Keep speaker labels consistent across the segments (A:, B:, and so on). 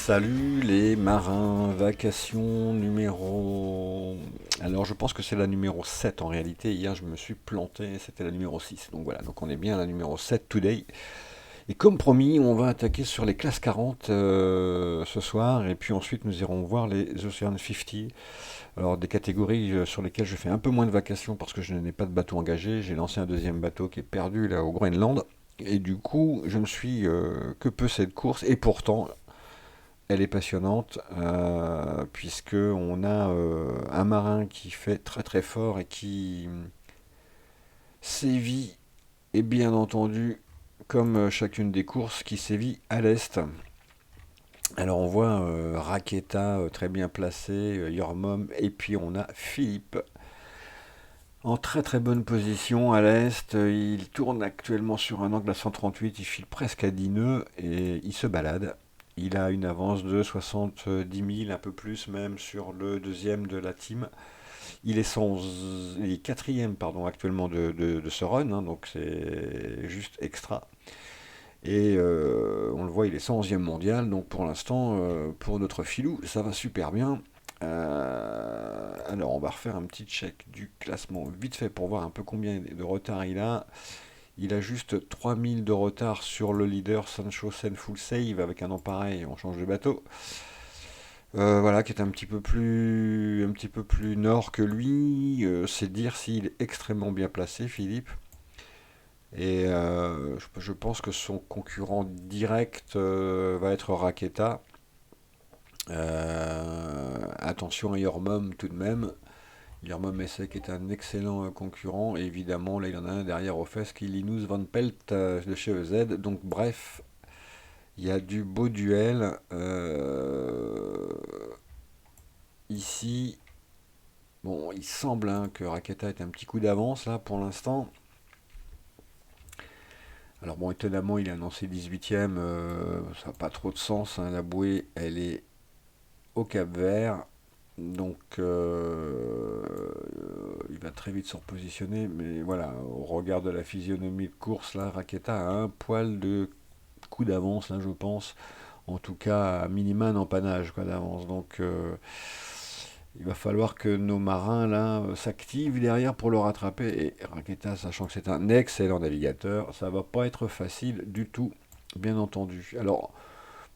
A: Salut les marins, vacation numéro... Alors je pense que c'est la numéro 7 en réalité. Hier je me suis planté, c'était la numéro 6. Donc voilà, donc on est bien à la numéro 7 today. Et comme promis, on va attaquer sur les classes 40 ce soir. Et puis ensuite nous irons voir les Ocean 50. Alors des catégories sur lesquelles je fais un peu moins de vacations parce que je n'ai pas de bateau engagé. J'ai lancé un deuxième bateau qui est perdu là au Groenland. Et du coup, je me suis que peu cette course. Et pourtant, elle est passionnante puisque on a un marin qui fait très très fort et qui sévit, et bien entendu, comme chacune des courses, qui sévit à l'est. Alors on voit Raketa très bien placé, Yormom, et puis on a Philippe en très très bonne position à l'est. Il tourne actuellement sur un angle à 138, il file presque à 10 nœuds et il se balade. Il a une avance de 70 000, un peu plus même, sur le deuxième de la team. Il est quatrième pardon, actuellement de ce run, hein, donc c'est juste extra. Et on le voit, il est 111e mondial, donc pour l'instant, pour notre filou, ça va super bien. Alors on va refaire un petit check du classement vite fait pour voir un peu combien de retard il a. Il a juste 3000 de retard sur le leader Sancho Sen Full Save. Avec un an pareil, on change de bateau. Voilà, qui est un petit peu plus nord que lui. C'est dire s'il est extrêmement bien placé, Philippe. Et je pense que son concurrent direct va être Raketa. Attention à Yormom tout de même. Yormom Essek est un excellent concurrent. Et évidemment, là, il y en a un derrière aux fesses qui est Linus Van Pelt de chez EZ. Donc, bref, il y a du beau duel ici. Bon, il semble hein, que Raketa ait un petit coup d'avance là pour l'instant. Alors bon, étonnamment, il est annoncé 18ème. Ça n'a pas trop de sens, hein. La bouée, elle est au Cap-Vert. Donc, il va très vite se repositionner. Mais voilà, au regard de la physionomie de course, là, Raketa a un poil de coup d'avance, là, je pense. En tout cas, à minima, un empannage quoi, d'avance. Donc, il va falloir que nos marins, là, s'activent derrière pour le rattraper. Et Raketa, sachant que c'est un excellent navigateur, ça va pas être facile du tout, bien entendu. Alors,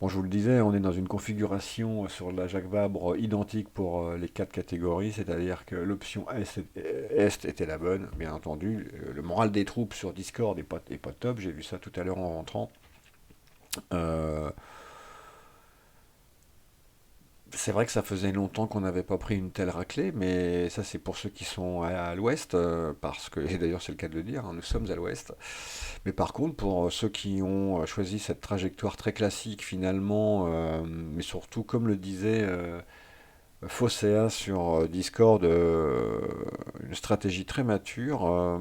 A: bon, je vous le disais, on est dans une configuration sur la Jacques Vabre identique pour les quatre catégories, c'est-à-dire que l'option Est était la bonne, bien entendu. Le moral des troupes sur Discord est pas top, j'ai vu ça tout à l'heure en rentrant. Euh, c'est vrai que ça faisait longtemps qu'on n'avait pas pris une telle raclée, mais ça c'est pour ceux qui sont à l'ouest, parce que, et d'ailleurs c'est le cas de le dire, hein, nous sommes à l'ouest. Mais par contre, pour ceux qui ont choisi cette trajectoire très classique finalement, mais surtout comme le disait Fossea sur Discord, une stratégie très mature,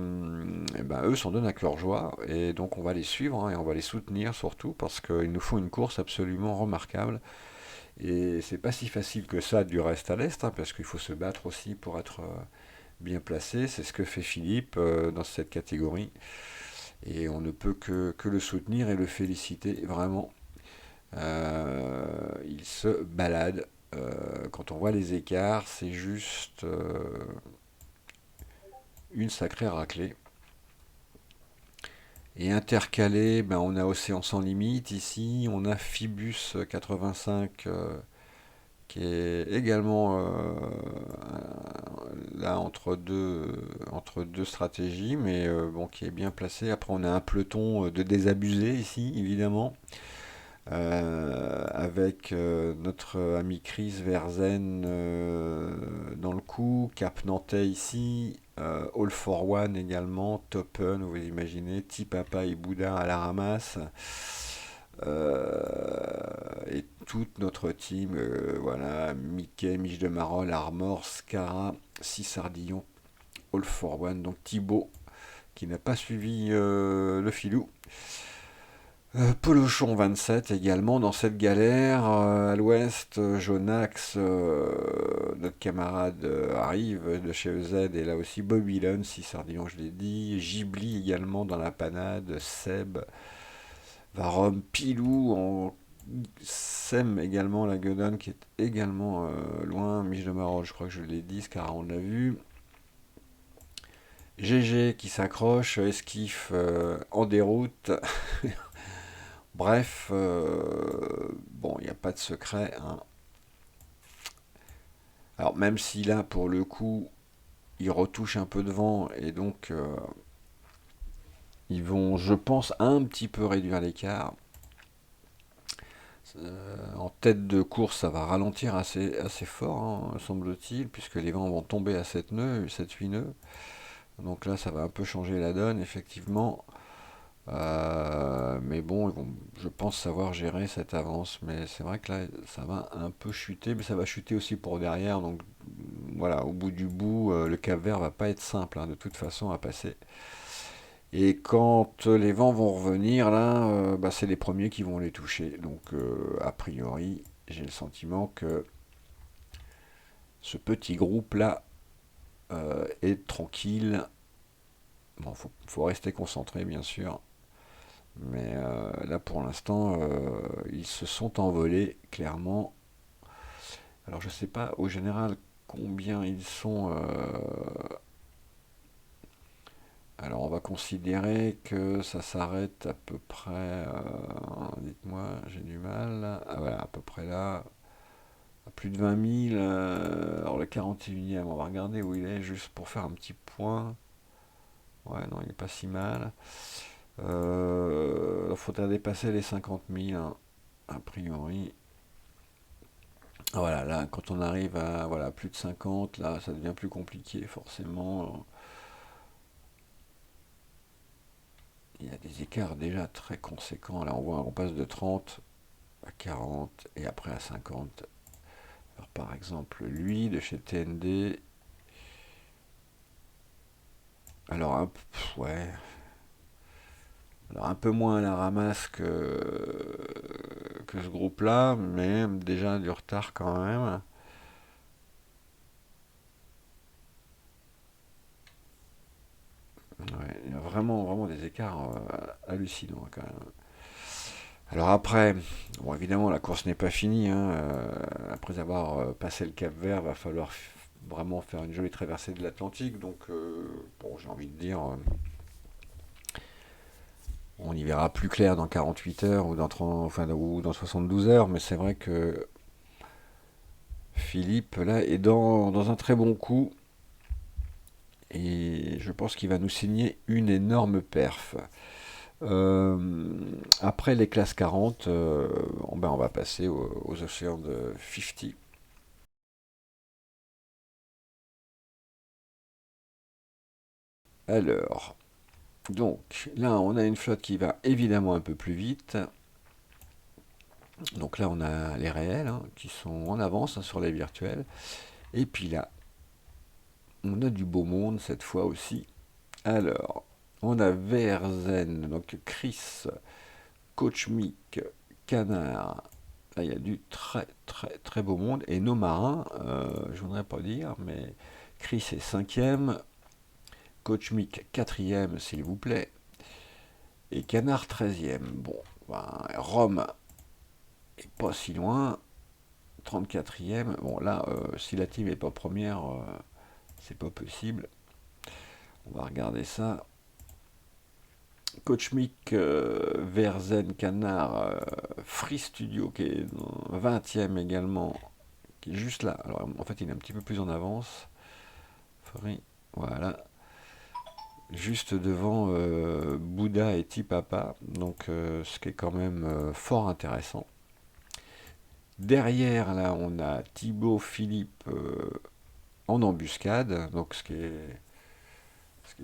A: et ben, eux s'en donnent à cœur joie, et donc on va les suivre hein, et on va les soutenir surtout parce qu'ils nous font une course absolument remarquable. Et c'est pas si facile que ça du reste à l'Est, hein, parce qu'il faut se battre aussi pour être bien placé. C'est ce que fait Philippe dans cette catégorie. Et on ne peut que le soutenir et le féliciter vraiment. Il se balade. Quand on voit les écarts, c'est juste une sacrée raclée. Et intercalé, ben, on a Océan sans limite ici, on a Phoebus 85 qui est également là entre deux stratégies, mais bon, qui est bien placé. Après, on a un peloton de désabusés ici, évidemment, avec notre ami Chris Verzen dans le coup, Cap Nantais ici, All for One également, Toppen, vous imaginez, Tipapa et Bouddha à la ramasse. Et toute notre team, voilà, Mickey, Mich de Marolles, Armor, Scara, Sardillon, All for One, donc Thibaut qui n'a pas suivi le filou. Polochon 27 également dans cette galère. À l'ouest, Jonax, notre camarade, arrive de chez EZ. Et là aussi, Bobby Lund, Sardillon, je l'ai dit. Ghibli également dans la panade. Seb, Varom, Pilou en sème également la Gueudonne qui est également loin. Miche de Marolles, je crois que je l'ai dit, Scarra on l'a vu. GG qui s'accroche, Esquif en déroute. Bref, bon, il n'y a pas de secret, hein. Alors même si là, pour le coup, ils retouchent un peu de vent et donc ils vont, je pense, un petit peu réduire l'écart. En tête de course, ça va ralentir assez fort, hein, semble-t-il, puisque les vents vont tomber à 7 nœuds, 7-8 nœuds. Donc là, ça va un peu changer la donne, effectivement. Mais bon, je pense savoir gérer cette avance. Mais c'est vrai que là, ça va un peu chuter, mais ça va chuter aussi pour derrière. Donc voilà, au bout du bout, le Cap-Vert va pas être simple, hein, de toute façon à passer. Et quand les vents vont revenir, là, bah, c'est les premiers qui vont les toucher. Donc a priori, j'ai le sentiment que ce petit groupe-là est tranquille. Bon, faut rester concentré, bien sûr. Mais là, pour l'instant, ils se sont envolés, clairement. Alors, je sais pas, au général, combien ils sont. Alors, on va considérer que ça s'arrête à peu près. Dites-moi, j'ai du mal. Ah, voilà, à peu près là. À plus de 20 000. Alors, le 41e, on va regarder où il est, juste pour faire un petit point. Ouais, non, il est pas si mal. Il faudrait dépasser les 50 000, hein, a priori. Ah, voilà, là, quand on arrive à voilà, plus de 50, là, ça devient plus compliqué, forcément. Il y a des écarts déjà très conséquents. Là, on voit, on passe de 30 à 40 et après à 50. Alors, par exemple, lui, de chez TND, alors, ouais, alors un peu moins à la ramasse que ce groupe-là, mais déjà du retard quand même. Ouais, il y a vraiment des écarts hallucinants quand même. Alors après, bon, évidemment, la course n'est pas finie, hein. Après avoir passé le Cap Vert, va falloir vraiment faire une jolie traversée de l'Atlantique. Donc, bon, j'ai envie de dire, on y verra plus clair dans 48 heures ou dans 30, enfin, ou dans 72 heures. Mais c'est vrai que Philippe, là, est dans un très bon coup. Et je pense qu'il va nous signer une énorme perf. Euh, Après les classes 40, ben on va passer aux océans de 50. Alors, donc là, on a une flotte qui va évidemment un peu plus vite. Donc là, on a les réels, hein, qui sont en avance, hein, sur les virtuels. Et puis là, on a du beau monde cette fois aussi. Alors, on a Verzen, donc Chris, Coach Mick, Canard. Là, il y a du très beau monde. Et nos marins, je voudrais pas dire, mais Chris est cinquième, Coach Mick quatrième, s'il vous plaît, et Canard treizième. Bon, ben, Rome est pas si loin, 34e. Bon, là, si la team est pas première, c'est pas possible. On va regarder ça. Coach Mick, Verzen, Canard, Free Studio qui est 20e également, qui est juste là. Alors en fait il est un petit peu plus en avance. Free, voilà. Juste devant Bouddha et Tipapa. Donc ce qui est quand même fort intéressant. Derrière là on a Thibaut Philippe en embuscade. Donc ce qui est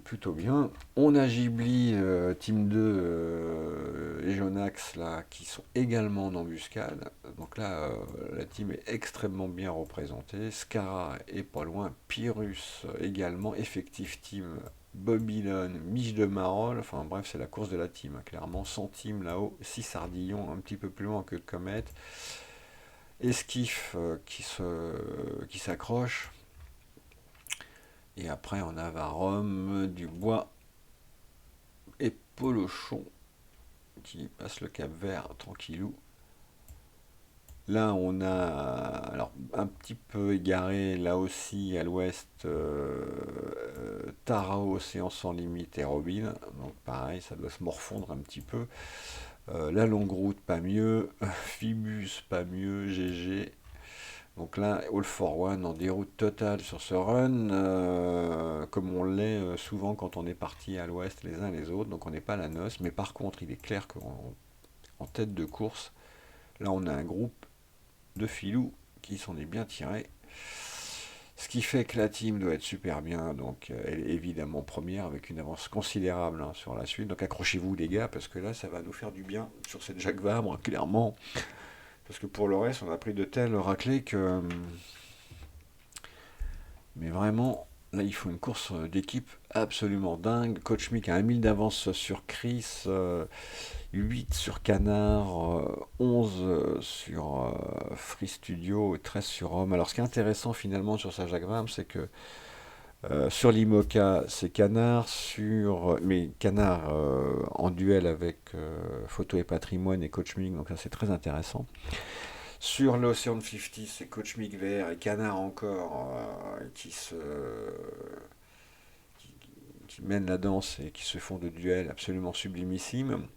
A: plutôt bien. On a Ghibli, Team 2 et Jonax là, qui sont également en embuscade. Donc là, la team est extrêmement bien représentée. Scara est pas loin. Pyrrhus également. Effectif team. Bobylone, Miche de Marolles. Enfin bref, c'est la course de la team, hein, clairement. 100 teams là-haut. 6 Sardillons, un petit peu plus loin que Comet. Esquif qui s'accroche. Et après, on a Varom, Dubois et Polochon qui passe le Cap Vert tranquillou. Là, on a alors un petit peu égaré là aussi à l'ouest Tara Océan sans limite et Robin. Donc pareil, ça doit se morfondre un petit peu. La longue route, pas mieux. Phoebus, pas mieux. GG. Donc là, All for One en déroute totale sur ce run, comme on l'est souvent quand on est parti à l'ouest les uns les autres. Donc on n'est pas à la noce. Mais par contre, il est clair qu'en en tête de course, là on a un groupe de filous qui s'en est bien tiré. Ce qui fait que la team doit être super bien, donc elle est évidemment première avec une avance considérable hein, sur la suite. Donc accrochez-vous les gars, parce que là ça va nous faire du bien sur cette Jacques Vabre, clairement. Parce que pour le reste, on a pris de telles raclées que... Mais vraiment, là il faut une course d'équipe absolument dingue. Coach Mick a 1 000 d'avance sur Chris, 8 sur Canard, 11 sur Free Studio et 13 sur Rome. Alors ce qui est intéressant finalement sur sa Jacques Vabre, c'est que sur l'IMOCA, c'est Canard, mais Canard en duel avec Photo et Patrimoine et Coach Mig, donc ça c'est très intéressant. Sur l'Ocean 50, c'est Coach Mig vert et Canard encore qui, qui mènent la danse et qui se font de duels absolument sublimissimes.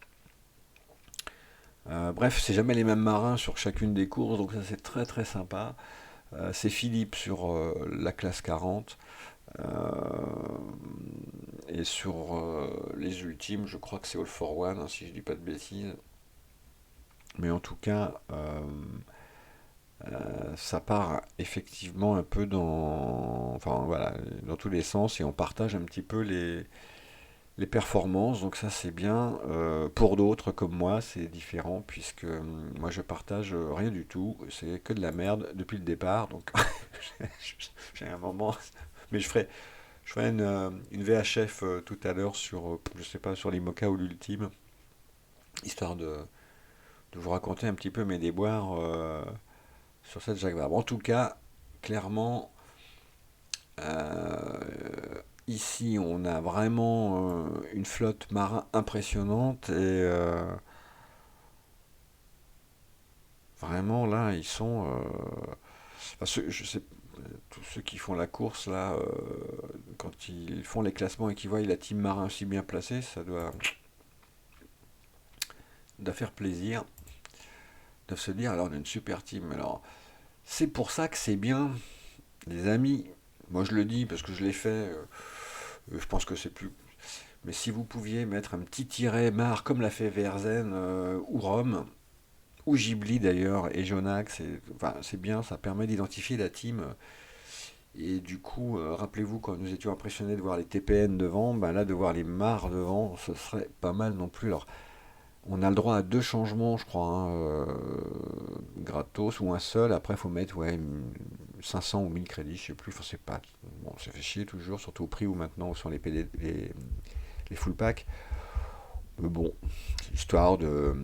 A: Bref, c'est jamais les mêmes marins sur chacune des courses, donc ça c'est très très sympa. C'est Philippe sur la classe 40. Et sur les ultimes, je crois que c'est All for One, hein, si je dis pas de bêtises. Mais en tout cas, ça part effectivement un peu enfin voilà, dans tous les sens et on partage un petit peu les performances. Donc ça c'est bien. Pour d'autres comme moi, c'est différent puisque moi je partage rien du tout. C'est que de la merde depuis le départ. Donc j'ai un moment, mais je ferai une VHF tout à l'heure sur, je sais pas, sur l'IMOCA ou l'Ultime, histoire de vous raconter un petit peu mes déboires sur cette Jacques Vabre. En tout cas, clairement, ici, on a vraiment une flotte marin impressionnante et vraiment là, ils sont, enfin, je sais, tous ceux qui font la course là, quand ils font les classements et qu'ils voient la team marin aussi bien placée, doit faire plaisir de se dire alors on a une super team. Alors c'est pour ça que c'est bien, les amis. Moi je le dis parce que je l'ai fait. Je pense que c'est plus. Mais si vous pouviez mettre un petit tiret marre comme l'a fait Verzen ou Rome ou Ghibli d'ailleurs et Jonax, enfin, c'est bien, ça permet d'identifier la team. Et du coup, rappelez-vous quand nous étions impressionnés de voir les TPN devant, ben là de voir les mares devant, ce serait pas mal non plus. Alors on a le droit à 2 changements, je crois, hein, gratos ou un seul. Après, il faut mettre ouais, 500 ou 1000 crédits, je sais plus. Enfin, c'est pas. Bon, ça fait chier toujours, surtout au prix où maintenant sont les, PD, les full pack. Mais bon, histoire de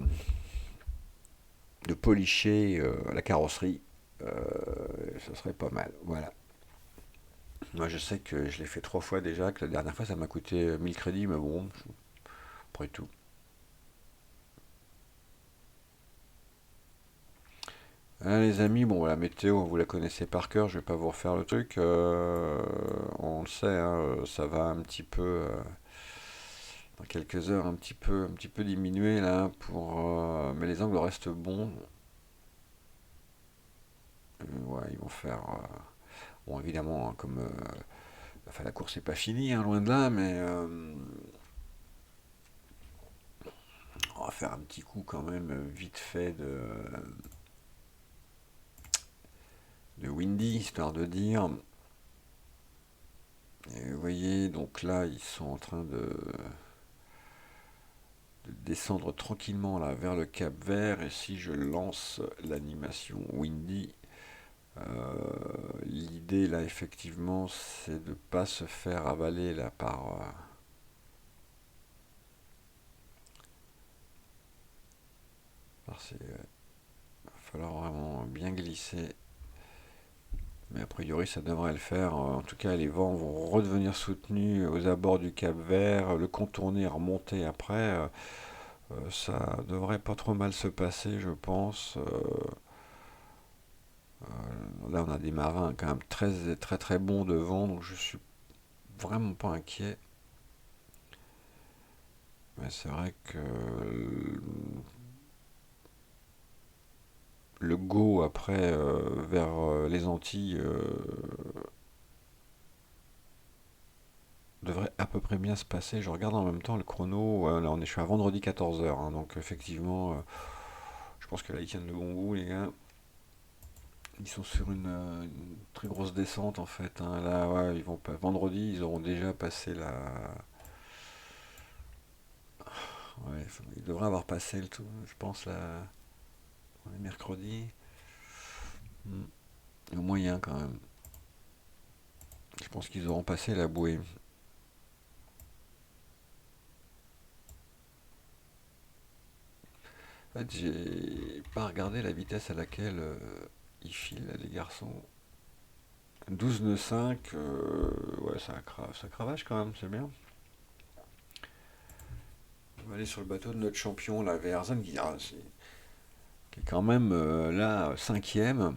A: policher la carrosserie, ça serait pas mal. Voilà. Moi, je sais que je l'ai fait 3 fois déjà, que la dernière fois, ça m'a coûté 1000 crédits, mais bon, après tout. Hein, les amis, bon, la météo, vous la connaissez par cœur, je vais pas vous refaire le truc. On le sait, hein, ça va un petit peu, dans quelques heures, un petit peu diminuer là, mais les angles restent bons. Ouais, ils vont faire. Bon, évidemment, hein, comme enfin, la course n'est pas finie, hein, loin de là, mais on va faire un petit coup quand même, vite fait de Windy, histoire de dire. Et vous voyez, donc là, ils sont en train de descendre tranquillement là vers le Cap Vert. Et si je lance l'animation Windy, l'idée là effectivement c'est de ne pas se faire avaler là va falloir vraiment bien glisser. Mais a priori ça devrait le faire. En tout cas les vents vont redevenir soutenus aux abords du Cap Vert, le contourner, remonter après. Ça devrait pas trop mal se passer je pense. Là, on a des marins quand même très très très bons devant, donc je suis vraiment pas inquiet. Mais c'est vrai que le go après vers les Antilles devrait à peu près bien se passer. Je regarde en même temps le chrono. Là, je suis à vendredi 14h, donc effectivement, je pense que là, ils tiennent le bon bout, les gars. Ils sont sur une très grosse descente en fait, hein. Là, ouais, ils vont pas. Vendredi, ils auront déjà passé la. Ouais, ils devraient avoir passé le tout, je pense, là. On est mercredi. Hmm. Au moyen quand même. Je pense qu'ils auront passé la bouée. En fait, j'ai pas regardé la vitesse à laquelle ils filent, là, les garçons. 12 nœuds 5, ouais, ça cravache quand même, c'est bien. On va aller sur le bateau de notre champion, la Verzen, qui est quand même là, cinquième.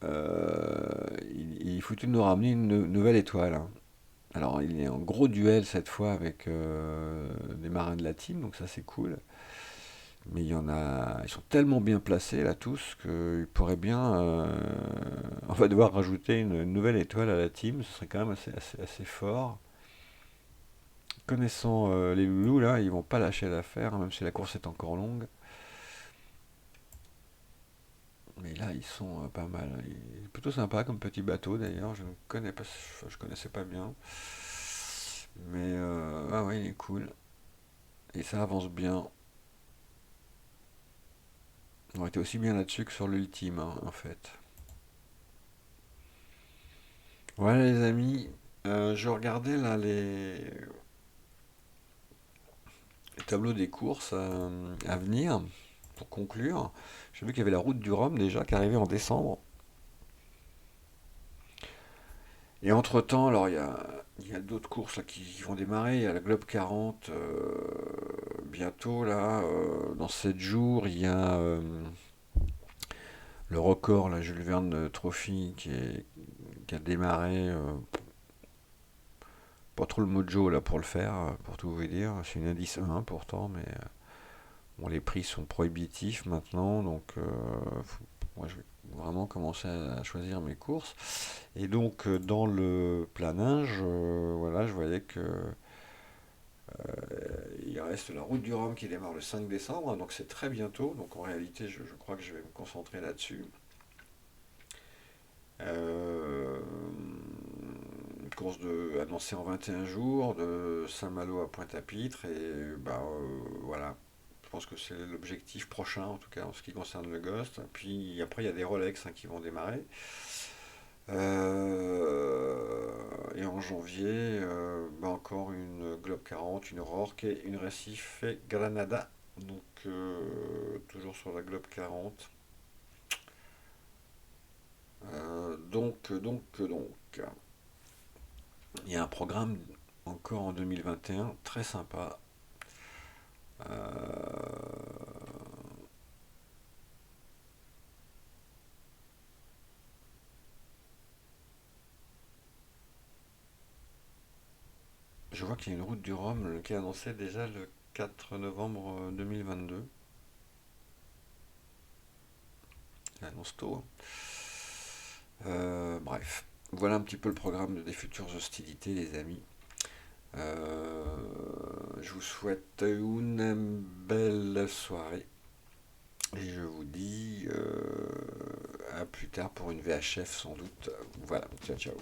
A: Il foutu de nous ramener une nouvelle étoile, hein. Alors, il est en gros duel cette fois avec des marins de la team, donc ça c'est cool. Mais il y en a, ils sont tellement bien placés là tous qu'ils pourraient bien. On va devoir rajouter une nouvelle étoile à la team, ce serait quand même assez fort. Connaissant les loulous là, ils vont pas lâcher l'affaire, hein, même si la course est encore longue. Mais là, ils sont pas mal. Il est plutôt sympa comme petit bateau d'ailleurs. Je ne connais pas, je connaissais pas bien. Mais ah ouais, il est cool. Et ça avance bien. On était aussi bien là-dessus que sur l'ultime, hein, en fait. Voilà les amis. Je regardais là les tableaux des courses à venir pour conclure. J'ai vu qu'il y avait la route du Rhum déjà qui arrivait en décembre. Et entre-temps, alors il y a d'autres courses là, qui vont démarrer. Il y a la Globe 40 bientôt là, dans 7 jours. Il y a le record, la Jules Verne Trophy qui a démarré. Pas trop le mojo là pour le faire, pour tout vous dire. C'est une indice 1 pourtant, mais bon, les prix sont prohibitifs maintenant, donc moi je vais vraiment commencer à choisir mes courses. Et donc dans le planage, voilà, je voyais que il reste la route du Rhum qui démarre le 5 décembre, hein, donc c'est très bientôt. Donc en réalité, je crois que je vais me concentrer là-dessus. Euh, une course annoncée en 21 jours de Saint-Malo à Pointe-à-Pitre et bah voilà. Je pense que c'est l'objectif prochain, en tout cas en ce qui concerne le Ghost. Puis après, il y a des Rolex, hein, qui vont démarrer. Et en janvier, bah, encore une Globe 40, une Rorke et une Recife Granada. Donc, toujours sur la Globe 40. Donc, il y a un programme encore en 2021 très sympa. Euh, je vois qu'il y a une route du Rhum qui est annoncée déjà le 4 novembre 2022. Elle annonce tôt, hein. Bref, voilà un petit peu le programme des futures hostilités, les amis. Euh, je vous souhaite une belle soirée et je vous dis à plus tard pour une VHF sans doute. Voilà, ciao ciao.